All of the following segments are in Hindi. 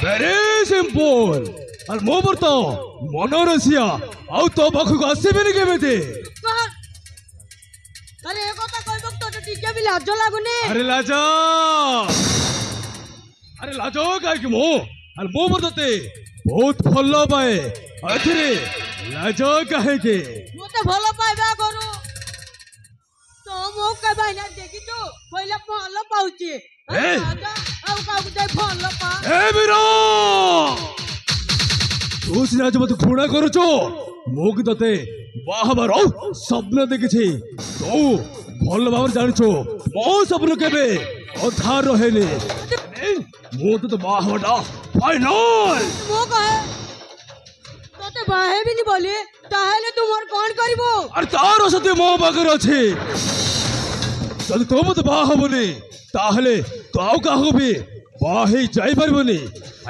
Very simple. Al moberto monorasia auto baku ko asibeni kemete. अरे एक होता कोई वक्त तो टीके भी लाजो लागुनी अरे लाजो काय कि मो अरे मो बरते बहुत भलो पाए अथरे लाजो काहे के मते भलो पाइबा करू तो मो के भाईना देखि तो पहिला भलो पाउची लाजो आउ काउ दे भलो पा ए बिरो तू सिना जो मत घृणा करूचो मो कि तते बाहबार स्वप्न देखिछि तो भल भाव जानिछो मो स्वप्न केबे अधा रहेनी मो तो बाहबाटा फाइनल मो कहे तते बाहे भी नहीं बोली ताहेले तू मोर कोन करबो अरे तार सते मो बागर अछि जदि तो मत बाहबनी ताहले तो आउ काहू भी बाहे जाई परबनी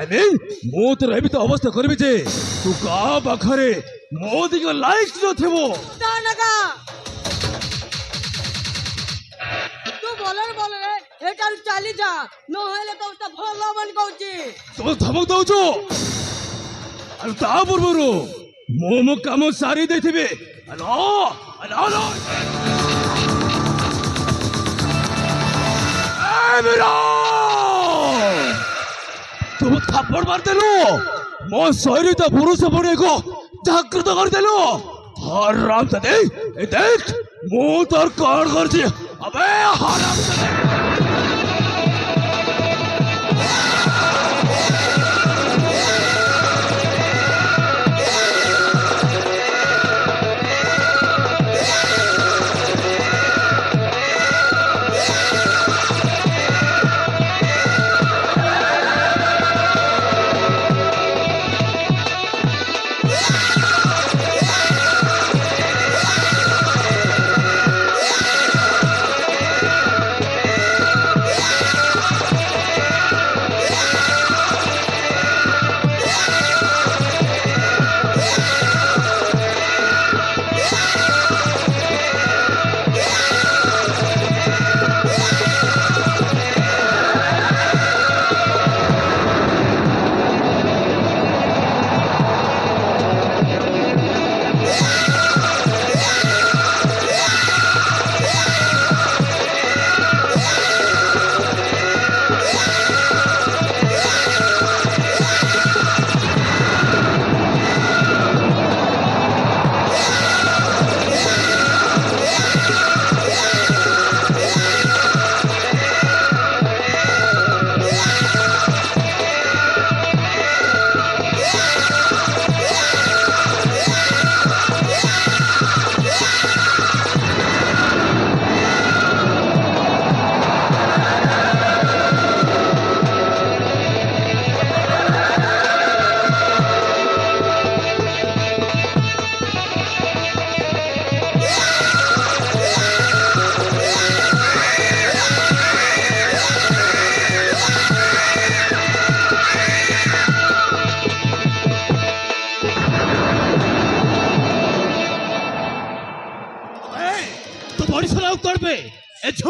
आई मीन मो तो रहबी तो अवस्था करबी जे तू का बाखरे मोदी को लाइक जो थे वो दानगा तू बोलर बोलरे एटाल चाली जा न हेले तो उता भलो बन कहूची तो धमक दउचो अरे ता पूर्वरु मो काम सारी देथिबे अलो ए मेरा तू थप्पड़ मार देलो मो शरीर तो पुरुष बने को जागृत कर देलो हराम दे ए देख मो तोर कौन कर छी अबे हराम दे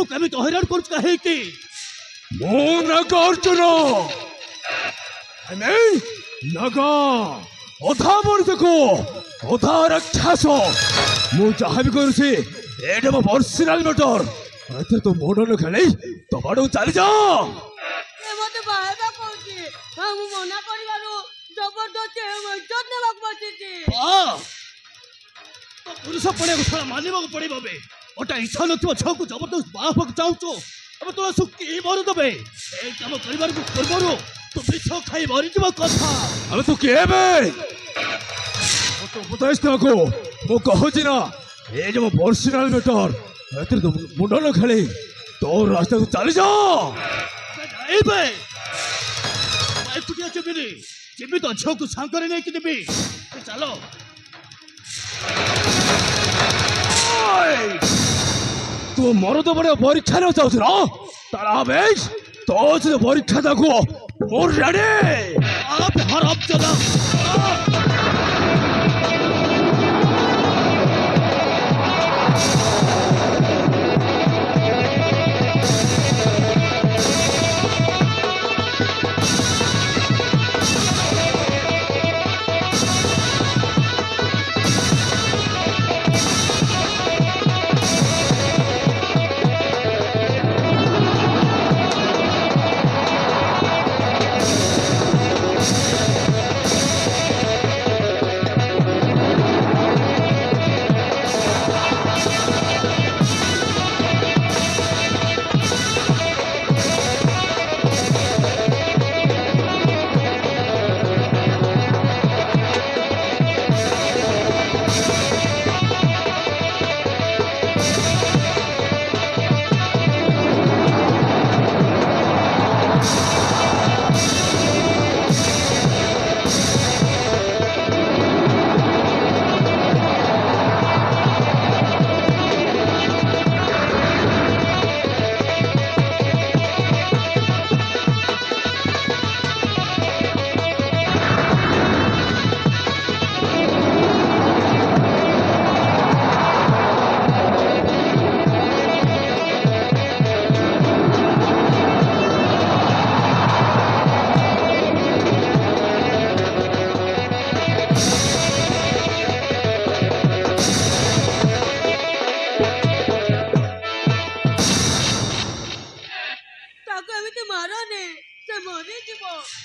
कमी तो हैरान कर कहे कि मोन अर्जुन नगा अधा मर्द को अधा राक्षस मु जहाँ भी करुसी एटा मो पर्सनल मैटर एते तो मोड़ न खेले तो बाड़ू चली जा ए मते बाहेबा कहूची हम मना करियारो जबरदस्ती हम इज्जत नेबाक बचिची तो पुरुष पड़े को थोड़ा मानिबा को पड़े बे ओटा इच्छा नथिबो छ को जबरदस्त बाहक चाहूचो अब तो सुक्की मर दबे ए काम करिबार को करबरो तो बिछो खाई मरि जबो कथा अब तू के बे तो बताइस ना को मो कहछि ना ए जो पर्सनल मैटर एते तो मुंड न खेले तो रास्ता को चली जा ए बे मैं कुटिया चबिनी जिम्मी तो छ को सांकरे नै कि देबी चलो तू मरद बड़े परीक्षा न चाहू ना तारा बेश तो परीक्षा देखो मोर रेडी आप हराम चला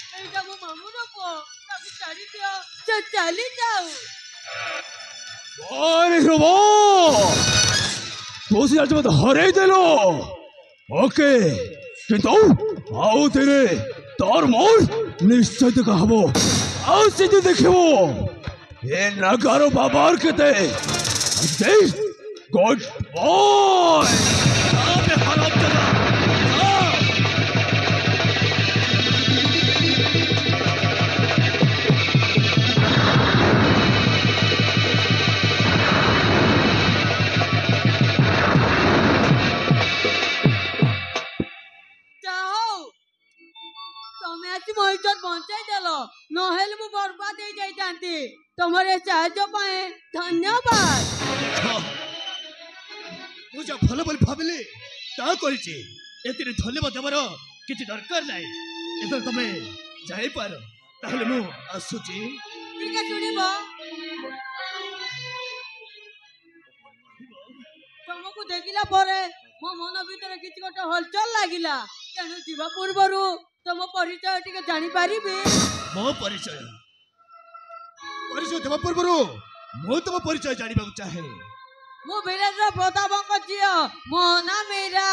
ଏଇଟା ମୋ ମାମୁଁର ପୁଅ ତାକୁ ଛାଡ଼ି ଦିଅ ସେ ଚାଲି ଯାଉ अरे ध्रुवो तू से आज मत हरे देलो ओके किंतु आओ तेरे तार मोर निश्चय देखा हबो आओ सीधे देखिबो ये नगारो बाबार केते देख गुड बॉय अबे हराम जगह ତମେ ଆସି ମୋ ଇଜ୍ଜତ ବଞ୍ଚାଇ ଦେଲ ନହେଲେ ମୁଁ ବର୍ବାଦ ହେଇଯାଇଥାନ୍ତି ତମର ଏ ସାହାଯ୍ୟ ପାଇଁ ଧନ୍ୟବାଦ ମୁଁ ଯା ଭଲ ବୋଲି ଭାବିଲି ତା କରିଛି ଏଥିରେ ଧନ୍ୟବାଦ ଦେବାର କିଛି ଦରକାର ନାହିଁ ଏଥର ତମେ ଯାଇପାର ତାହେଲେ ମୁଁ ଆସୁଛି ଟିକେ ଶୁଣିବ ତମକୁ ଦେଖିଲା ପରେ ମୋ ମନ ଭିତରେ କିଛି ଗୋଟେ ହଲଚଲ ଲାଗିଲା ତେଣୁ ଯିବା ପୂର୍ବରୁ ତମ ପରିଚୟ ଟିକେ ଜାଣିପାରିବି ମୋ ପରିଚୟ ଦେବା ପୂର୍ବରୁ ମୁଁ ତମ ପରିଚୟ ଜାଣିବାକୁ ଚାହେଁ ମୁଁ ବୀରେନ୍ଦ୍ର ପ୍ରତାପଙ୍କ ଝିଅ ମୋ ନାଁ ମୀରା